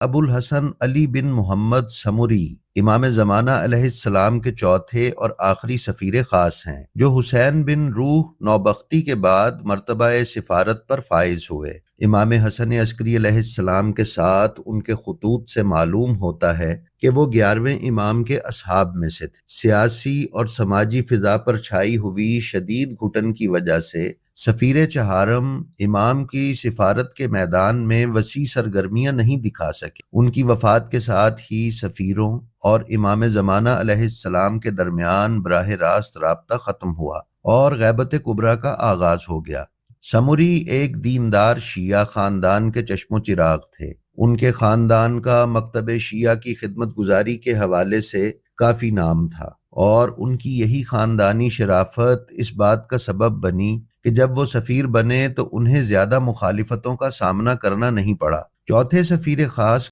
ابو الحسن علی بن محمد summary امام زمانہ علیہ السلام کے چوتھے اور آخری سفیر خاص ہیں، جو حسین بن روح نوبختی کے بعد مرتبہ سفارت پر فائز ہوئے۔ امام حسن عسکری علیہ السلام کے ساتھ ان کے خطوط سے معلوم ہوتا ہے کہ وہ 11ویں امام کے اصحاب میں سے تھے۔ سیاسی اور سماجی فضا پر چھائی ہوئی شدید گھٹن کی وجہ سے سفیر چہارم امام کی سفارت کے میدان میں وسیع سرگرمیاں نہیں دکھا سکے۔ ان کی وفات کے ساتھ ہی سفیروں اور امام زمانہ علیہ السلام کے درمیان براہ راست رابطہ ختم ہوا اور غیبت کبریٰ کا آغاز ہو گیا۔ سمری ایک دیندار شیعہ خاندان کے چشم و چراغ تھے۔ ان کے خاندان کا مکتب شیعہ کی خدمت گزاری کے حوالے سے کافی نام تھا، اور ان کی یہی خاندانی شرافت اس بات کا سبب بنی کہ جب وہ سفیر بنے تو انہیں زیادہ مخالفتوں کا سامنا کرنا نہیں پڑا۔ چوتھے سفیر خاص